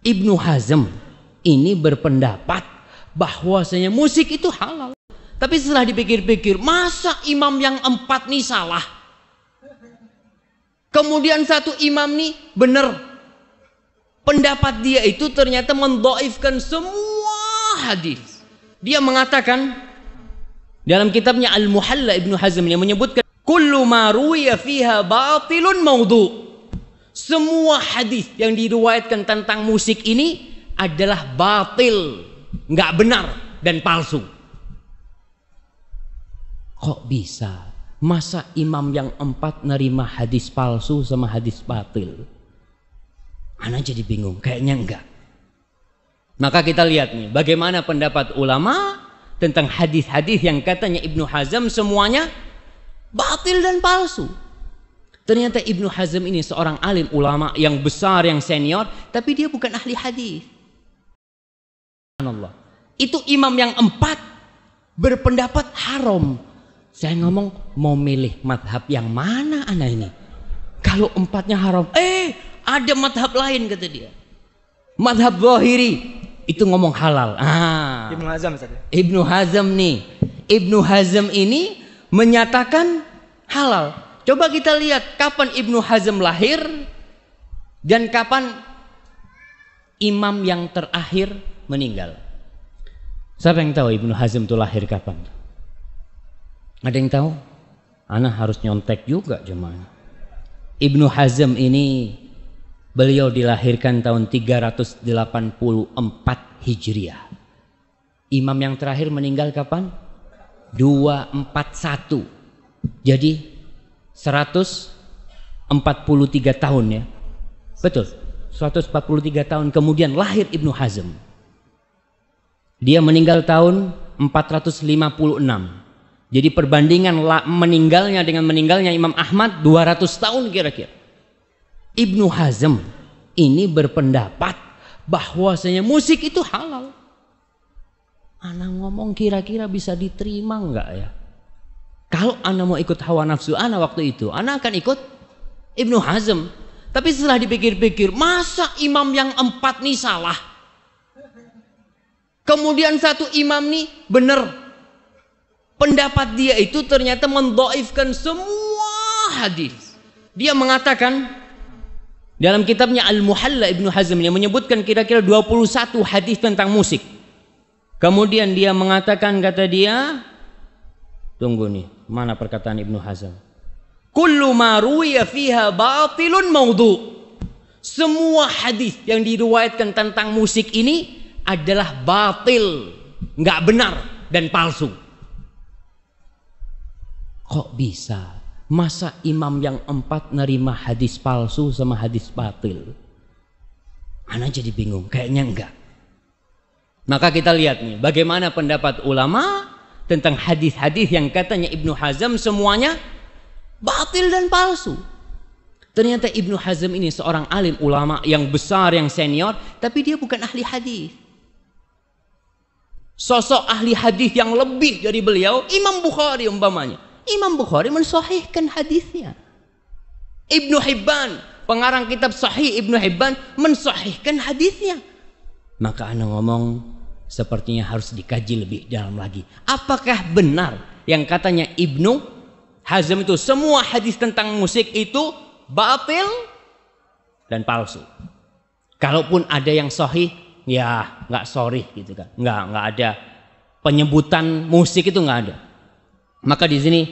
Ibnu Hazm ini berpendapat bahwasanya musik itu halal. Tapi setelah dipikir-pikir, masa imam yang 4 nih salah? Kemudian satu imam nih benar. Pendapat dia itu ternyata mendhaifkan semua hadis. Dia mengatakan dalam kitabnya Al-Muhalla, Ibnu Hazm yang menyebutkan kullu ma ruwiya fiha batilun maudhu. Semua hadis yang diriwayatkan tentang musik ini adalah batil, nggak benar dan palsu. Kok bisa? Masa imam yang 4 nerima hadis palsu sama hadis batil? Ana jadi bingung, kayaknya enggak. Maka kita lihat nih, bagaimana pendapat ulama tentang hadis-hadis yang katanya Ibnu Hazm semuanya batil dan palsu. Ternyata Ibnu Hazm ini seorang alim ulama yang besar, yang senior, tapi dia bukan ahli hadis. Subhanallah. Itu imam yang 4 berpendapat haram. Saya ngomong, mau milih madhab yang mana ana ini? Kalau 4-nya haram, ada madhab lain kata dia. Madhab Zahiri itu ngomong halal. Ibnu Hazm saja. Ibnu Hazm nih. Ibnu Hazm ini menyatakan halal. Coba kita lihat kapan Ibnu Hazm lahir dan kapan imam yang terakhir meninggal. Siapa yang tahu Ibnu Hazm itu lahir kapan? Ada yang tahu? Ana harus nyontek juga jemaah. Ibnu Hazm ini beliau dilahirkan tahun 384 Hijriah. Imam yang terakhir meninggal kapan? 241. Jadi 143 tahun ya. Betul. 143 tahun kemudian lahir Ibnu Hazm. Dia meninggal tahun 456. Jadi perbandingan meninggalnya dengan meninggalnya Imam Ahmad 200 tahun kira-kira. Ibnu Hazm ini berpendapat bahwasanya musik itu halal. Ana ngomong kira-kira bisa diterima enggak ya? Kalau ana mau ikut hawa nafsu ana waktu itu, ana akan ikut Ibnu Hazm. Tapi setelah dipikir-pikir, masa imam yang 4 nih salah? Kemudian satu imam nih benar. Pendapat dia itu ternyata mendhaifkan semua hadis. Dia mengatakan dalam kitabnya Al-Muhalla, Ibnu Hazm yang menyebutkan kira-kira 21 hadis tentang musik. Kemudian dia mengatakan, kata dia, tunggu nih, mana perkataan Ibnu Hazm? Kullu ma ruwiya fiha batilun maudhu. Semua hadis yang diriwayatkan tentang musik ini adalah batil, nggak benar dan palsu. Kok bisa? Masa imam yang 4 nerima hadis palsu sama hadis batil? Ana jadi bingung, kayaknya enggak. Maka kita lihat nih, bagaimana pendapat ulama tentang hadis-hadis yang katanya Ibnu Hazm semuanya batil dan palsu. Ternyata Ibnu Hazm ini seorang alim ulama yang besar, yang senior, tapi dia bukan ahli hadis. Sosok ahli hadis yang lebih dari beliau, Imam Bukhari umpamanya. Imam Bukhari mensahihkan hadisnya. Ibnu Hibban, pengarang kitab Sahih Ibnu Hibban, mensahihkan hadisnya. Maka ana ngomong, sepertinya harus dikaji lebih dalam lagi. Apakah benar yang katanya Ibnu Hazm itu semua hadis tentang musik itu batil dan palsu? Kalaupun ada yang sahih, ya nggak sorry gitu kan, nggak ada penyebutan musik itu nggak ada. Maka di sini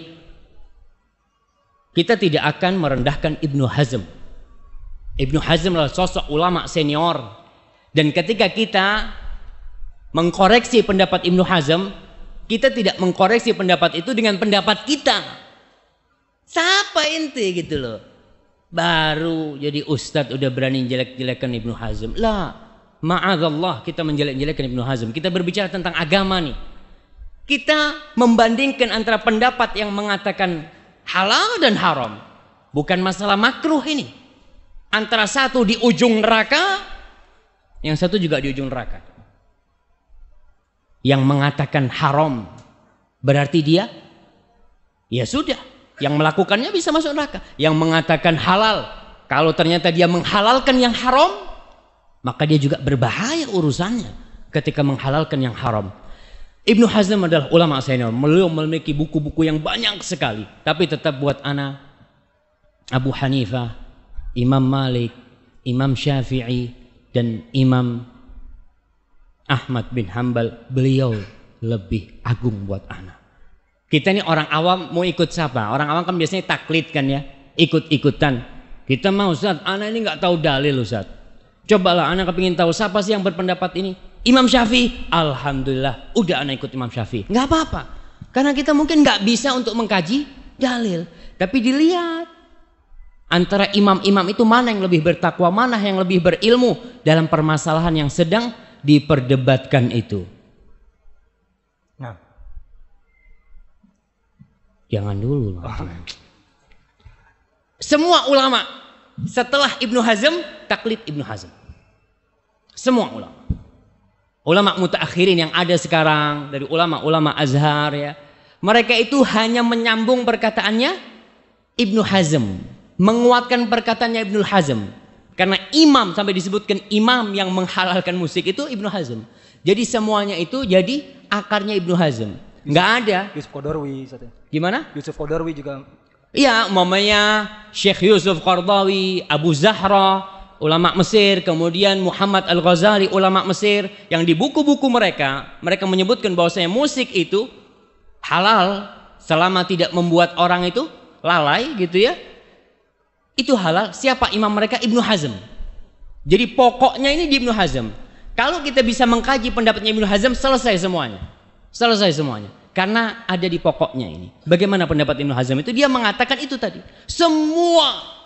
kita tidak akan merendahkan Ibnu Hazm. Ibnu Hazm adalah sosok ulama senior, dan ketika kita mengkoreksi pendapat Ibnu Hazm, kita tidak mengkoreksi pendapat itu dengan pendapat kita. Siapa ente gitu loh, baru jadi ustadz udah berani jelek-jelekan Ibnu Hazm. Lah, ma'adzallah kita menjelek-jelekan Ibnu Hazm. Kita berbicara tentang agama nih. Kita membandingkan antara pendapat yang mengatakan halal dan haram. Bukan masalah makruh ini. Antara satu di ujung neraka, yang satu juga di ujung neraka. Yang mengatakan haram, berarti dia, ya sudah, yang melakukannya bisa masuk neraka. Yang mengatakan halal, kalau ternyata dia menghalalkan yang haram, Maka dia juga berbahaya urusannya ketika menghalalkan yang haram. Ibnu Hazm adalah ulama senior. Beliau memiliki buku-buku yang banyak sekali. Tapi tetap buat ana Abu Hanifah, Imam Malik, Imam Syafi'i, dan Imam Ahmad bin Hanbal, beliau lebih agung buat ana. Kita ini orang awam mau ikut siapa? Orang awam kan biasanya taklid kan ya, ikut-ikutan. Kita mau Ustaz, ana ini nggak tahu dalil Ustaz. Cobalah ana kepingin tahu siapa sih yang berpendapat ini. Imam Syafi'i, alhamdulillah, udah ana ikut Imam Syafi'i. Nggak apa-apa, karena kita mungkin nggak bisa untuk mengkaji dalil. Tapi dilihat antara imam-imam itu mana yang lebih bertakwa, mana yang lebih berilmu dalam permasalahan yang sedang diperdebatkan itu. Nah, jangan dulu. Semua ulama setelah Ibnu Hazm taklid Ibnu Hazm. Semua ulama. Ulama mutaakhirin yang ada sekarang dari ulama-ulama Azhar ya. Mereka itu hanya menyambung perkataannya Ibnu Hazm, menguatkan perkataannya Ibnu Hazm. Karena imam sampai disebutkan imam yang menghalalkan musik itu Ibnu Hazm. Jadi semuanya itu jadi akarnya Ibnu Hazm. Nggak ada. Yusuf Qaradawi. Gimana? Yusuf Qaradawi juga. Iya, umpamanya Syekh Yusuf Qaradawi, Abu Zahra, ulama Mesir, kemudian Muhammad Al-Ghazali, ulama Mesir, yang di buku-buku mereka menyebutkan bahwasanya musik itu halal selama tidak membuat orang itu lalai gitu ya. Itu halal. Siapa imam mereka? Ibnu Hazm. Jadi pokoknya ini di Ibnu Hazm. Kalau kita bisa mengkaji pendapatnya Ibnu Hazm, selesai semuanya. Selesai semuanya. Karena ada di pokoknya ini. Bagaimana pendapat Ibnu Hazm itu? Dia mengatakan itu tadi. Semua.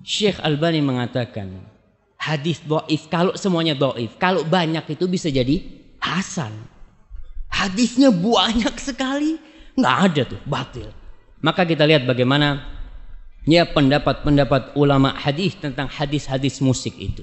Syekh Albani mengatakan hadis dhaif, kalau semuanya dhaif, kalau banyak itu bisa jadi hasan. Hadisnya banyak sekali, nggak ada tuh, batil. Maka kita lihat bagaimana ya pendapat-pendapat ulama hadis tentang hadis-hadis musik itu.